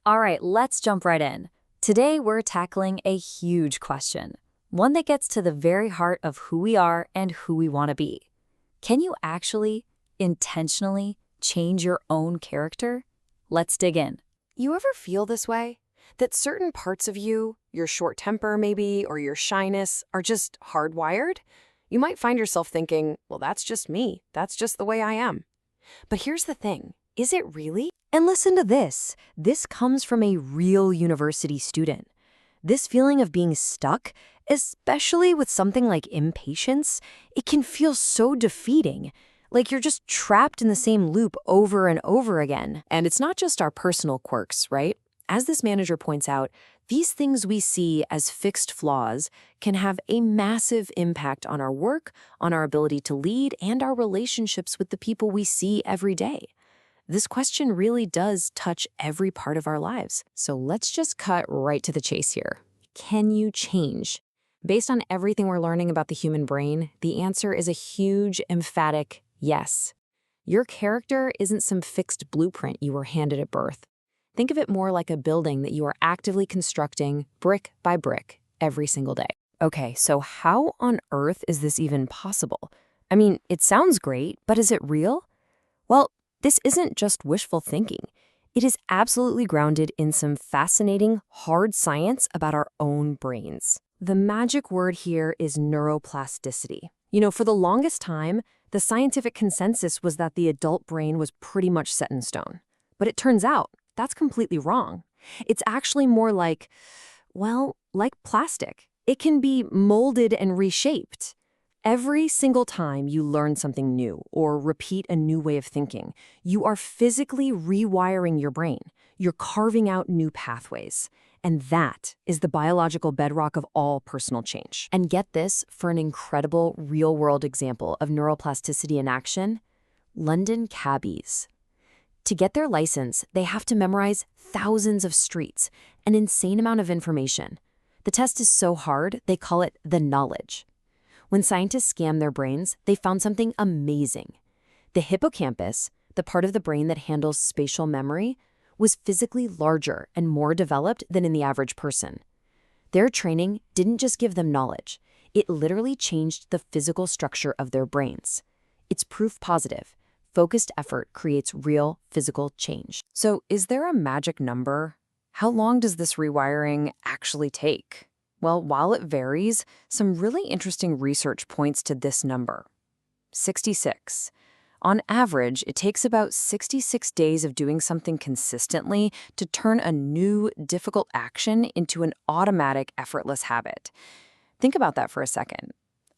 All right, let's jump right in. Today, we're tackling a huge question, one that gets to the very heart of who we are and who we want to be. Can you actually, intentionally, change your own character? Let's dig in. You ever feel this way? That certain parts of you, your short temper maybe, or your shyness, are just hardwired? You might find yourself thinking, well, that's just me. That's just the way I am. But here's the thing. Is it really? And listen to this. This comes from a real university student. This feeling of being stuck, especially with something like impatience, it can feel so defeating. Like you're just trapped in the same loop over and over again. And it's not just our personal quirks, right? As this manager points out, these things we see as fixed flaws can have a massive impact on our work, on our ability to lead, and our relationships with the people we see every day. This question really does touch every part of our lives. So let's just cut right to the chase here. Can you change? Based on everything we're learning about the human brain, the answer is a huge, emphatic yes. Your character isn't some fixed blueprint you were handed at birth. Think of it more like a building that you are actively constructing brick by brick every single day. Okay, so how on earth is this even possible? I mean, it sounds great, but is it real? Well, this isn't just wishful thinking. It is absolutely grounded in some fascinating, hard science about our own brains. The magic word here is neuroplasticity. For the longest time, the scientific consensus was that the adult brain was pretty much set in stone. But it turns out that's completely wrong. It's actually more like plastic. It can be molded and reshaped. Every single time you learn something new or repeat a new way of thinking, you are physically rewiring your brain. You're carving out new pathways. And that is the biological bedrock of all personal change. And get this, for an incredible real-world example of neuroplasticity in action, London cabbies. To get their license, they have to memorize thousands of streets, an insane amount of information. The test is so hard, they call it the knowledge. When scientists scanned their brains, they found something amazing. The hippocampus, the part of the brain that handles spatial memory, was physically larger and more developed than in the average person. Their training didn't just give them knowledge. It literally changed the physical structure of their brains. It's proof positive. Focused effort creates real physical change. So is there a magic number? How long does this rewiring actually take? Well, while it varies, some really interesting research points to this number: 66. On average, it takes about 66 days of doing something consistently to turn a new, difficult action into an automatic, effortless habit. Think about that for a second.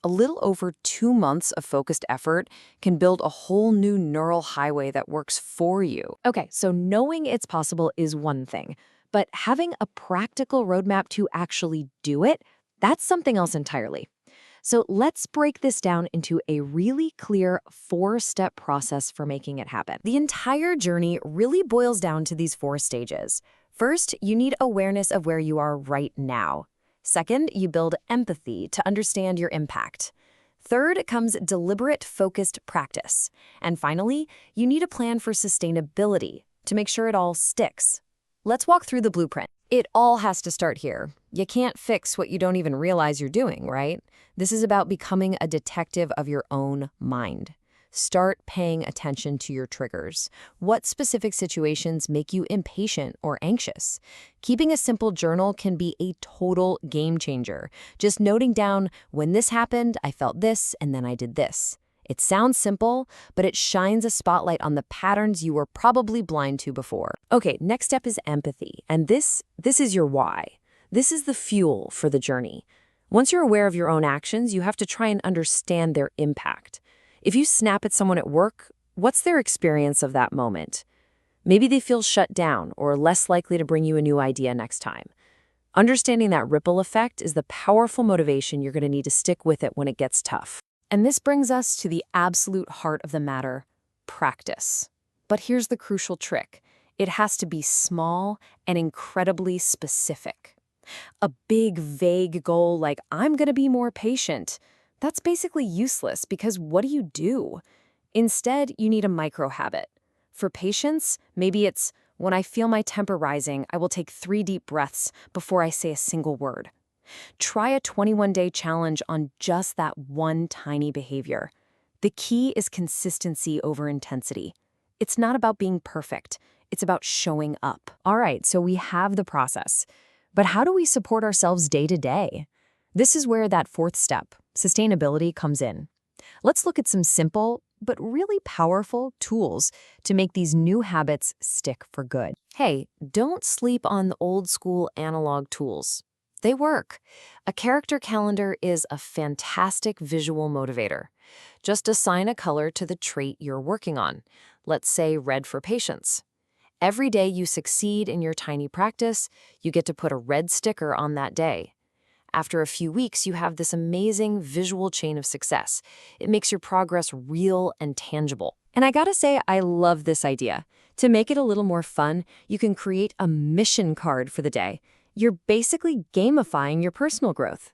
A little over 2 months of focused effort can build a whole new neural highway that works for you. Okay, so knowing it's possible is one thing, but having a practical roadmap to actually do it, that's something else entirely. So let's break this down into a really clear 4-step process for making it happen. The entire journey really boils down to these 4 stages. First, you need awareness of where you are right now. Second, you build empathy to understand your impact. Third comes deliberate, focused practice. And finally, you need a plan for sustainability to make sure it all sticks. Let's walk through the blueprint. It all has to start here. You can't fix what you don't even realize you're doing, right? This is about becoming a detective of your own mind. Start paying attention to your triggers. What specific situations make you impatient or anxious? Keeping a simple journal can be a total game changer. Just noting down, when this happened, I felt this, and then I did this. It sounds simple, but it shines a spotlight on the patterns you were probably blind to before. Okay, next step is empathy, and this is your why. This is the fuel for the journey. Once you're aware of your own actions, you have to try and understand their impact. If you snap at someone at work, what's their experience of that moment? Maybe they feel shut down or less likely to bring you a new idea next time. Understanding that ripple effect is the powerful motivation you're going to need to stick with it when it gets tough. And this brings us to the absolute heart of the matter: practice. But here's the crucial trick. It has to be small and incredibly specific. A big, vague goal like, I'm going to be more patient, that's basically useless because what do? Instead, you need a micro habit. For patience, maybe it's When I feel my temper rising, I will take 3 deep breaths before I say a single word. Try a 21-day challenge on just that one tiny behavior. The key is consistency over intensity. It's not about being perfect. It's about showing up. All right, so we have the process. But how do we support ourselves day to day? This is where that fourth step, sustainability, comes in. Let's look at some simple but really powerful tools to make these new habits stick for good. Hey, don't sleep on the old school analog tools. They work. A character calendar is a fantastic visual motivator. Just assign a color to the trait you're working on. Let's say red for patience. Every day you succeed in your tiny practice, you get to put a red sticker on that day. After a few weeks, you have this amazing visual chain of success. It makes your progress real and tangible. And I gotta say, I love this idea. To make it a little more fun, you can create a mission card for the day. You're basically gamifying your personal growth.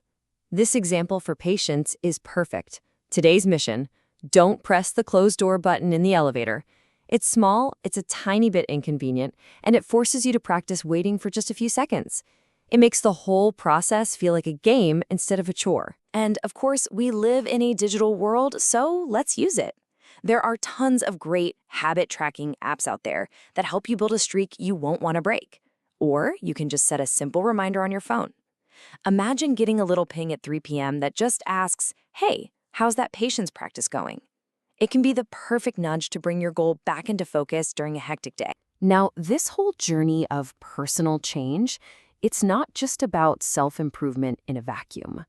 This example for patience is perfect. Today's mission: don't press the closed door button in the elevator. It's small, it's a tiny bit inconvenient, and it forces you to practice waiting for just a few seconds. It makes the whole process feel like a game instead of a chore. And of course, we live in a digital world, so let's use it. There are tons of great habit tracking apps out there that help you build a streak you won't want to break. Or you can just set a simple reminder on your phone. Imagine getting a little ping at 3 p.m. that just asks, "Hey, how's that patience practice going?" It can be the perfect nudge to bring your goal back into focus during a hectic day. Now, this whole journey of personal change, it's not just about self-improvement in a vacuum.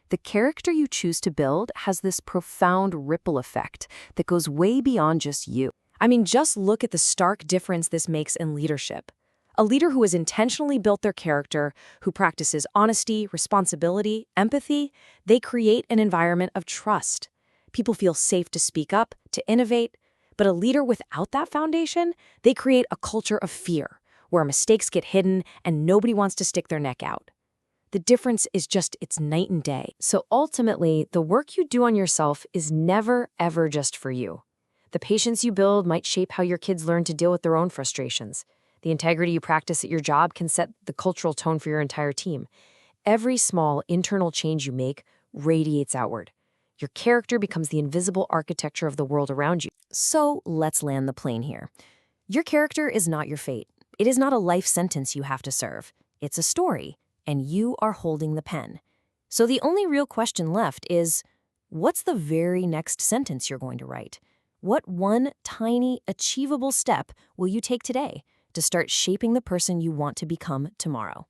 The character you choose to build has this profound ripple effect that goes way beyond just you. I mean, just look at the stark difference this makes in leadership. A leader who has intentionally built their character, who practices honesty, responsibility, empathy, they create an environment of trust. People feel safe to speak up, to innovate. But a leader without that foundation, they create a culture of fear, where mistakes get hidden and nobody wants to stick their neck out. The difference is just it's night and day. So ultimately, the work you do on yourself is never, ever just for you. The patience you build might shape how your kids learn to deal with their own frustrations. The integrity you practice at your job can set the cultural tone for your entire team. Every small internal change you make radiates outward. Your character becomes the invisible architecture of the world around you. So let's land the plane here. Your character is not your fate. It is not a life sentence you have to serve. It's a story, and you are holding the pen. So the only real question left is, what's the very next sentence you're going to write? What one tiny, achievable step will you take today to start shaping the person you want to become tomorrow?